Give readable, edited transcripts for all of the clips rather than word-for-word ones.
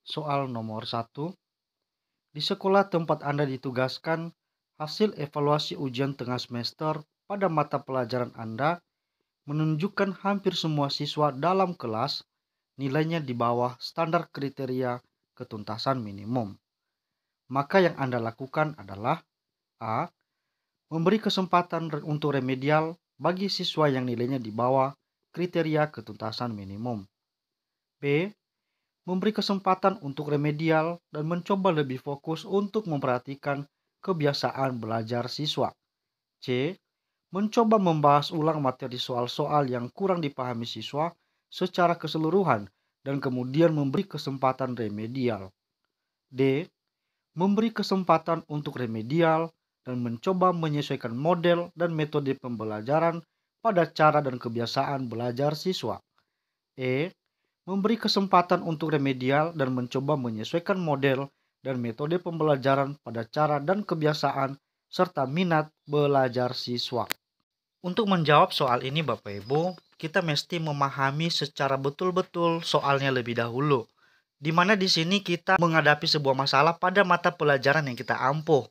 Soal nomor satu. Di sekolah tempat Anda ditugaskan, hasil evaluasi ujian tengah semester pada mata pelajaran Anda menunjukkan hampir semua siswa dalam kelas nilainya di bawah standar kriteria ketuntasan minimum. Maka yang Anda lakukan adalah A. Memberi kesempatan untuk remedial bagi siswa yang nilainya di bawah kriteria ketuntasan minimum. B. Memberi kesempatan untuk remedial dan mencoba lebih fokus untuk memperhatikan kebiasaan belajar siswa. C. Mencoba membahas ulang materi soal-soal yang kurang dipahami siswa secara keseluruhan dan kemudian memberi kesempatan remedial. D. Memberi kesempatan untuk remedial dan mencoba menyesuaikan model dan metode pembelajaran pada cara dan kebiasaan belajar siswa. E. Memberi kesempatan untuk remedial dan mencoba menyesuaikan model dan metode pembelajaran pada cara dan kebiasaan serta minat belajar siswa. Untuk menjawab soal ini Bapak Ibu, kita mesti memahami secara betul-betul soalnya lebih dahulu. Di mana di sini kita menghadapi sebuah masalah pada mata pelajaran yang kita ampuh.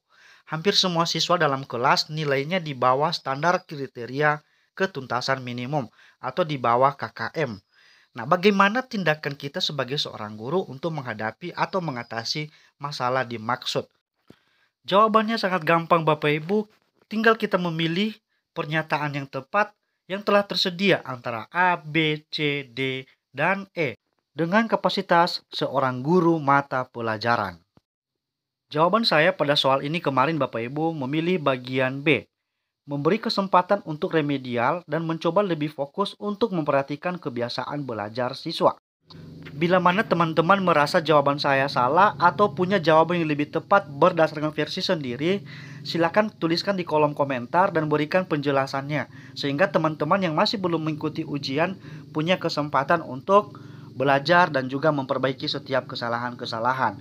Hampir semua siswa dalam kelas nilainya di bawah standar kriteria ketuntasan minimum atau di bawah KKM. Nah, bagaimana tindakan kita sebagai seorang guru untuk menghadapi atau mengatasi masalah dimaksud? Jawabannya sangat gampang Bapak Ibu, tinggal kita memilih pernyataan yang tepat yang telah tersedia antara A, B, C, D, dan E dengan kapasitas seorang guru mata pelajaran. Jawaban saya pada soal ini kemarin Bapak Ibu memilih bagian B, memberi kesempatan untuk remedial dan mencoba lebih fokus untuk memperhatikan kebiasaan belajar siswa. Bila mana teman-teman merasa jawaban saya salah atau punya jawaban yang lebih tepat berdasarkan versi sendiri, silakan tuliskan di kolom komentar dan berikan penjelasannya, sehingga teman-teman yang masih belum mengikuti ujian punya kesempatan untuk belajar dan juga memperbaiki setiap kesalahan-kesalahan.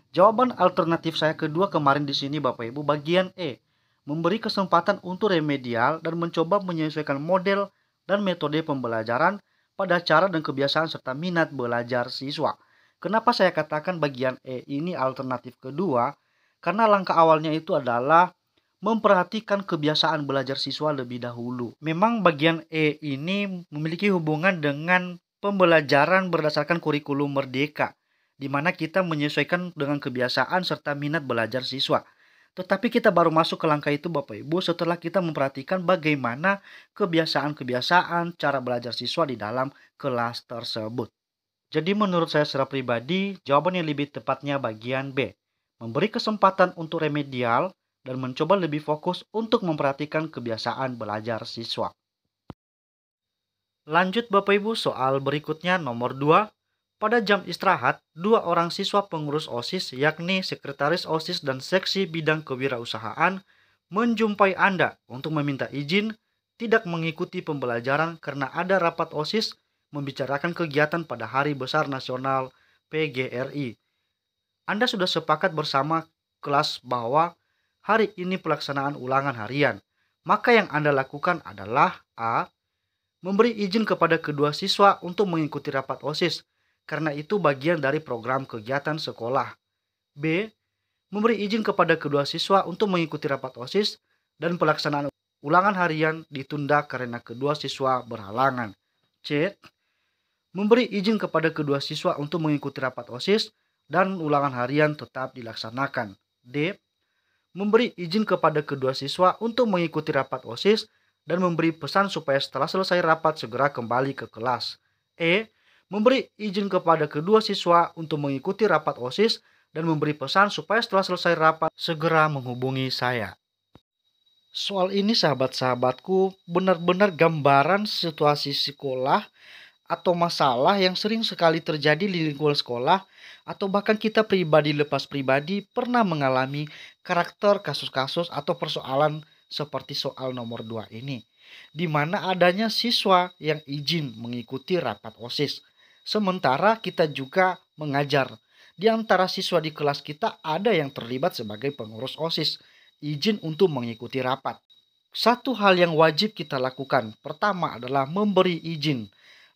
Jawaban alternatif saya kedua kemarin di sini Bapak Ibu bagian E, memberi kesempatan untuk remedial dan mencoba menyesuaikan model dan metode pembelajaran pada cara dan kebiasaan serta minat belajar siswa. Kenapa saya katakan bagian E ini alternatif kedua? Karena langkah awalnya itu adalah memperhatikan kebiasaan belajar siswa lebih dahulu. Memang bagian E ini memiliki hubungan dengan pembelajaran berdasarkan kurikulum merdeka, di mana kita menyesuaikan dengan kebiasaan serta minat belajar siswa. Tetapi kita baru masuk ke langkah itu Bapak Ibu setelah kita memperhatikan bagaimana kebiasaan-kebiasaan cara belajar siswa di dalam kelas tersebut. Jadi menurut saya secara pribadi, jawaban yang lebih tepatnya bagian B. Memberi kesempatan untuk remedial dan mencoba lebih fokus untuk memperhatikan kebiasaan belajar siswa. Lanjut Bapak Ibu soal berikutnya nomor 2. Pada jam istirahat, 2 orang siswa pengurus OSIS yakni sekretaris OSIS dan seksi bidang kewirausahaan menjumpai Anda untuk meminta izin tidak mengikuti pembelajaran karena ada rapat OSIS membicarakan kegiatan pada Hari Besar Nasional PGRI. Anda sudah sepakat bersama kelas bahwa hari ini pelaksanaan ulangan harian. Maka yang Anda lakukan adalah A. Memberi izin kepada kedua siswa untuk mengikuti rapat OSIS karena itu bagian dari program kegiatan sekolah. B. Memberi izin kepada kedua siswa untuk mengikuti rapat OSIS dan pelaksanaan ulangan harian ditunda karena kedua siswa berhalangan. C. Memberi izin kepada kedua siswa untuk mengikuti rapat OSIS dan ulangan harian tetap dilaksanakan. D. Memberi izin kepada kedua siswa untuk mengikuti rapat OSIS dan memberi pesan supaya setelah selesai rapat segera kembali ke kelas. E. Memberi izin kepada kedua siswa untuk mengikuti rapat OSIS dan memberi pesan supaya setelah selesai rapat segera menghubungi saya. Soal ini sahabat-sahabatku benar-benar gambaran situasi sekolah atau masalah yang sering sekali terjadi di lingkungan sekolah atau bahkan kita pribadi lepas pribadi pernah mengalami karakter kasus-kasus atau persoalan seperti soal nomor 2 ini, di mana adanya siswa yang izin mengikuti rapat OSIS. Sementara kita juga mengajar. Di antara siswa di kelas kita ada yang terlibat sebagai pengurus OSIS, izin untuk mengikuti rapat. Satu hal yang wajib kita lakukan, pertama adalah memberi izin.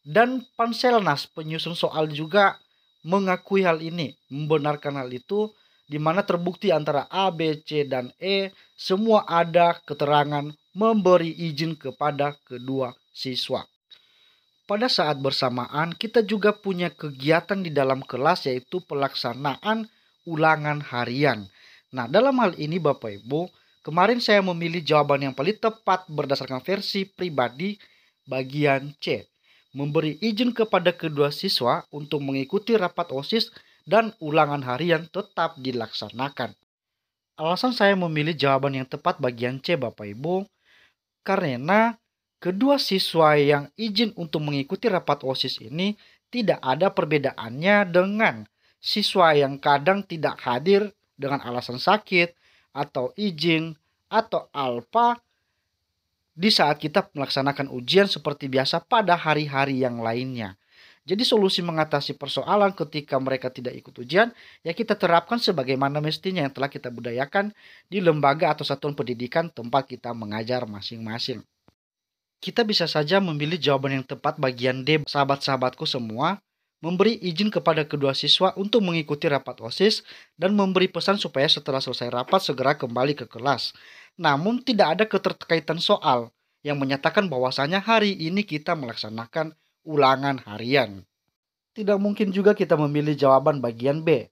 Dan Panselnas penyusun soal juga mengakui hal ini, membenarkan hal itu, di mana terbukti antara A, B, C, dan E semua ada keterangan memberi izin kepada kedua siswa. Pada saat bersamaan, kita juga punya kegiatan di dalam kelas yaitu pelaksanaan ulangan harian. Nah, dalam hal ini Bapak Ibu, kemarin saya memilih jawaban yang paling tepat berdasarkan versi pribadi bagian C. Memberi izin kepada kedua siswa untuk mengikuti rapat OSIS dan ulangan harian tetap dilaksanakan. Alasan saya memilih jawaban yang tepat bagian C Bapak Ibu, karena kedua siswa yang izin untuk mengikuti rapat OSIS ini tidak ada perbedaannya dengan siswa yang kadang tidak hadir dengan alasan sakit atau izin atau alpa di saat kita melaksanakan ujian seperti biasa pada hari-hari yang lainnya. Jadi solusi mengatasi persoalan ketika mereka tidak ikut ujian, ya kita terapkan sebagaimana mestinya yang telah kita budayakan di lembaga atau satuan pendidikan tempat kita mengajar masing-masing. Kita bisa saja memilih jawaban yang tepat bagian D, sahabat-sahabatku semua, memberi izin kepada kedua siswa untuk mengikuti rapat OSIS dan memberi pesan supaya setelah selesai rapat segera kembali ke kelas. Namun tidak ada keterkaitan soal yang menyatakan bahwasanya hari ini kita melaksanakan ulangan harian. Tidak mungkin juga kita memilih jawaban bagian B,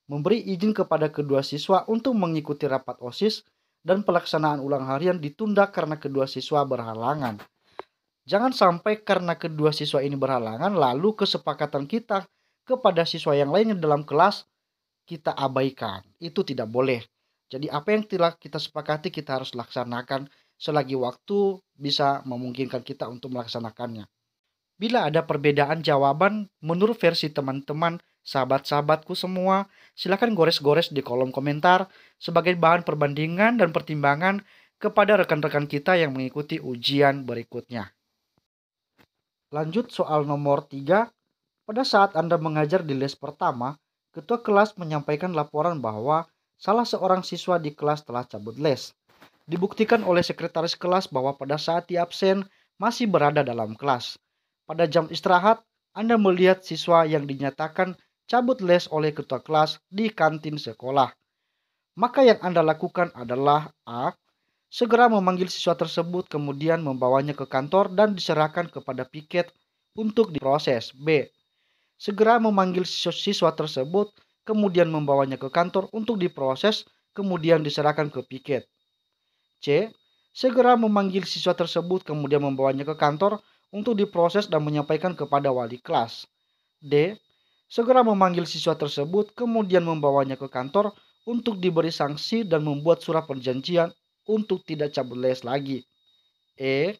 memberi izin kepada kedua siswa untuk mengikuti rapat OSIS dan pelaksanaan ulang harian ditunda karena kedua siswa berhalangan. Jangan sampai karena kedua siswa ini berhalangan lalu kesepakatan kita kepada siswa yang lainnya dalam kelas kita abaikan. Itu tidak boleh. Jadi apa yang telah kita sepakati kita harus laksanakan selagi waktu bisa memungkinkan kita untuk melaksanakannya. Bila ada perbedaan jawaban menurut versi teman-teman, sahabat-sahabatku semua, silakan gores-gores di kolom komentar sebagai bahan perbandingan dan pertimbangan kepada rekan-rekan kita yang mengikuti ujian berikutnya. Lanjut soal nomor 3. Pada saat Anda mengajar di les pertama, ketua kelas menyampaikan laporan bahwa salah seorang siswa di kelas telah cabut les. Dibuktikan oleh sekretaris kelas bahwa pada saat dia absen masih berada dalam kelas. Pada jam istirahat, Anda melihat siswa yang dinyatakan cabut les oleh ketua kelas di kantin sekolah. Maka yang Anda lakukan adalah A. Segera memanggil siswa tersebut kemudian membawanya ke kantor dan diserahkan kepada piket untuk diproses. B. Segera memanggil siswa tersebut kemudian membawanya ke kantor untuk diproses kemudian diserahkan ke piket. C. Segera memanggil siswa tersebut kemudian membawanya ke kantor untuk diproses dan menyampaikan kepada wali kelas. D. Segera memanggil siswa tersebut kemudian membawanya ke kantor untuk diberi sanksi dan membuat surat perjanjian untuk tidak cabut les lagi. E.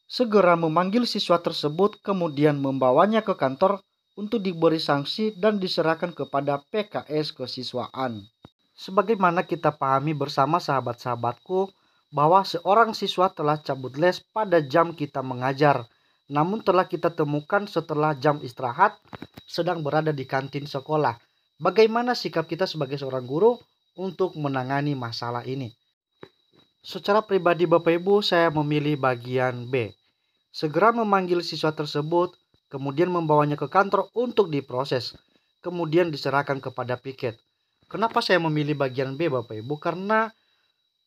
Segera memanggil siswa tersebut kemudian membawanya ke kantor untuk diberi sanksi dan diserahkan kepada PKS kesiswaan. Sebagaimana kita pahami bersama sahabat-sahabatku bahwa seorang siswa telah cabut les pada jam kita mengajar, namun telah kita temukan setelah jam istirahat sedang berada di kantin sekolah. Bagaimana sikap kita sebagai seorang guru untuk menangani masalah ini? Secara pribadi Bapak Ibu, saya memilih bagian B. Segera memanggil siswa tersebut, kemudian membawanya ke kantor untuk diproses, kemudian diserahkan kepada piket. Kenapa saya memilih bagian B Bapak Ibu? Karena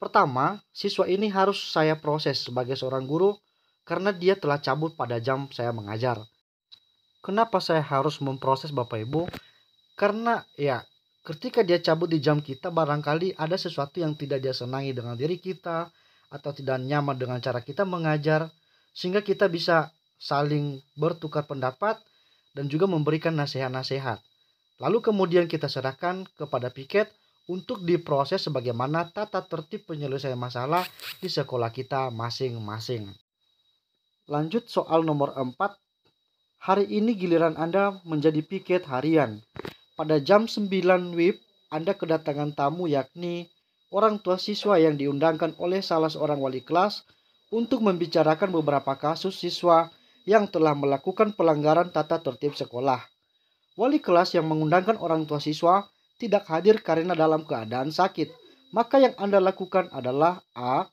pertama, siswa ini harus saya proses sebagai seorang guru karena dia telah cabut pada jam saya mengajar. Kenapa saya harus memproses Bapak Ibu? Karena ketika dia cabut di jam kita, barangkali ada sesuatu yang tidak dia senangi dengan diri kita atau tidak nyaman dengan cara kita mengajar, sehingga kita bisa saling bertukar pendapat dan juga memberikan nasihat-nasihat. Lalu kemudian kita serahkan kepada piket untuk diproses sebagaimana tata tertib penyelesaian masalah di sekolah kita masing-masing. Lanjut soal nomor 4. Hari ini giliran Anda menjadi piket harian. Pada jam 9 WIB, Anda kedatangan tamu yakni orang tua siswa yang diundangkan oleh salah seorang wali kelas untuk membicarakan beberapa kasus siswa yang telah melakukan pelanggaran tata tertib sekolah. Wali kelas yang mengundangkan orang tua siswa tidak hadir karena dalam keadaan sakit. Maka yang Anda lakukan adalah A.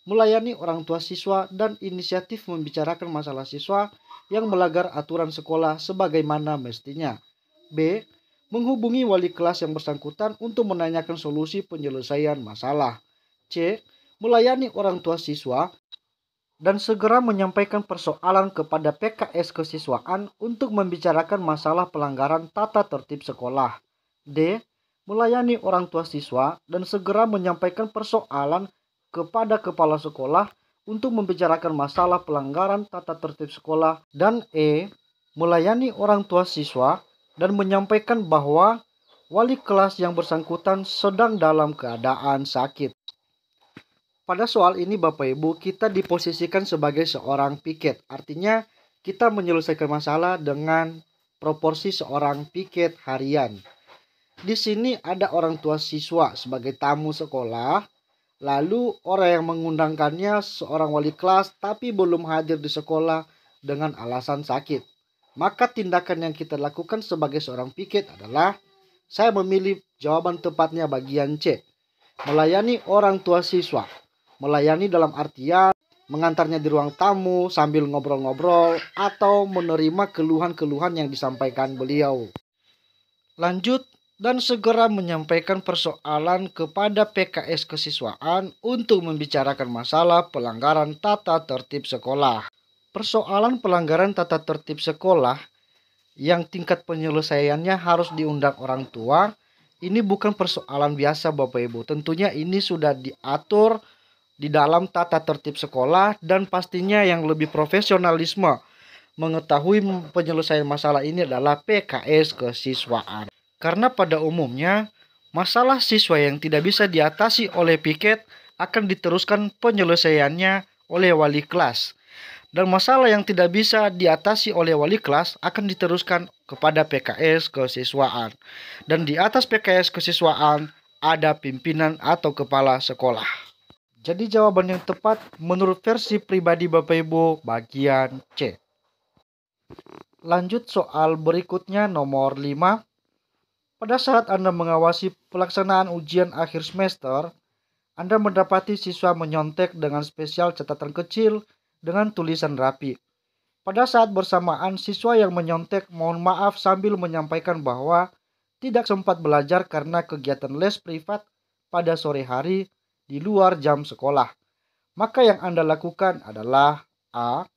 Melayani orang tua siswa dan inisiatif membicarakan masalah siswa yang melanggar aturan sekolah sebagaimana mestinya. B. Menghubungi wali kelas yang bersangkutan untuk menanyakan solusi penyelesaian masalah. C. Melayani orang tua siswa dan segera menyampaikan persoalan kepada PKS kesiswaan untuk membicarakan masalah pelanggaran tata tertib sekolah. D. Melayani orang tua siswa dan segera menyampaikan persoalan kepada kepala sekolah untuk membicarakan masalah pelanggaran tata tertib sekolah. Dan E. Melayani orang tua siswa dan menyampaikan bahwa wali kelas yang bersangkutan sedang dalam keadaan sakit. Pada soal ini Bapak Ibu, kita diposisikan sebagai seorang piket. Artinya kita menyelesaikan masalah dengan proporsi seorang piket harian. Di sini ada orang tua siswa sebagai tamu sekolah. Lalu orang yang mengundangkannya seorang wali kelas tapi belum hadir di sekolah dengan alasan sakit. Maka tindakan yang kita lakukan sebagai seorang piket adalah saya memilih jawaban tepatnya bagian C. Melayani orang tua siswa. Melayani dalam artian mengantarnya di ruang tamu sambil ngobrol-ngobrol atau menerima keluhan-keluhan yang disampaikan beliau. Lanjut, dan segera menyampaikan persoalan kepada PKS kesiswaan untuk membicarakan masalah pelanggaran tata tertib sekolah. Persoalan pelanggaran tata tertib sekolah yang tingkat penyelesaiannya harus diundang orang tua, ini bukan persoalan biasa Bapak Ibu. Tentunya ini sudah diatur di dalam tata tertib sekolah dan pastinya yang lebih profesionalisme mengetahui penyelesaian masalah ini adalah PKS kesiswaan. Karena pada umumnya masalah siswa yang tidak bisa diatasi oleh piket akan diteruskan penyelesaiannya oleh wali kelas. Dan masalah yang tidak bisa diatasi oleh wali kelas akan diteruskan kepada PKS kesiswaan. Dan di atas PKS kesiswaan ada pimpinan atau kepala sekolah. Jadi jawaban yang tepat menurut versi pribadi Bapak Ibu bagian C. Lanjut soal berikutnya nomor 5. Pada saat Anda mengawasi pelaksanaan ujian akhir semester, Anda mendapati siswa menyontek dengan spesial catatan kecil dengan tulisan rapi. Pada saat bersamaan, siswa yang menyontek mohon maaf sambil menyampaikan bahwa tidak sempat belajar karena kegiatan les privat pada sore hari di luar jam sekolah. Maka yang Anda lakukan adalah A.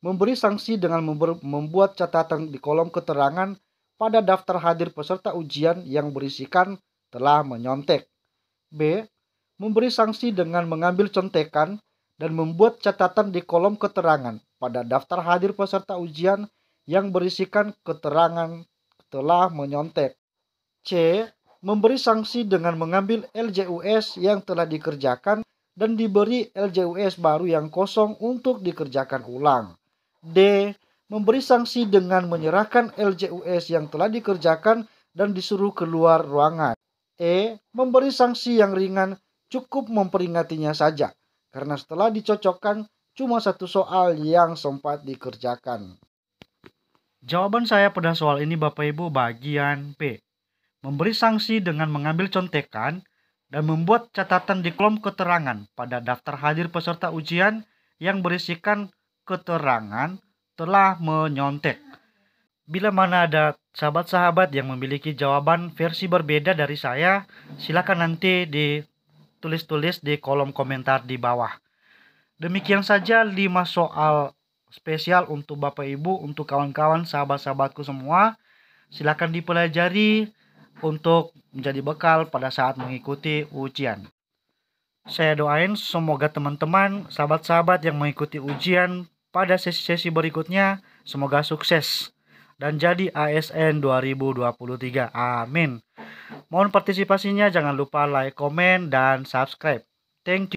Memberi sanksi dengan membuat catatan di kolom keterangan pada daftar hadir peserta ujian yang berisikan telah menyontek. B. Memberi sanksi dengan mengambil contekan dan membuat catatan di kolom keterangan pada daftar hadir peserta ujian yang berisikan keterangan telah menyontek. C. Memberi sanksi dengan mengambil LJUS yang telah dikerjakan dan diberi LJUS baru yang kosong untuk dikerjakan ulang. D. Memberi sanksi dengan menyerahkan LJUS yang telah dikerjakan dan disuruh keluar ruangan. E. Memberi sanksi yang ringan, cukup memperingatinya saja. Karena setelah dicocokkan, cuma satu soal yang sempat dikerjakan. Jawaban saya pada soal ini Bapak Ibu bagian P. Memberi sanksi dengan mengambil contekan dan membuat catatan di kolom keterangan pada daftar hadir peserta ujian yang berisikan keterangan telah menyontek. Bila mana ada sahabat-sahabat yang memiliki jawaban versi berbeda dari saya, silakan nanti tulis-tulis di kolom komentar di bawah. Demikian saja 5 soal spesial untuk Bapak Ibu, untuk kawan-kawan sahabat-sahabatku semua. Silakan dipelajari untuk menjadi bekal pada saat mengikuti ujian. Saya doain semoga teman-teman, sahabat-sahabat yang mengikuti ujian pada sesi-sesi berikutnya semoga sukses dan jadi ASN 2023. Amin. Mohon partisipasinya, jangan lupa like, komen, dan subscribe. Thank you.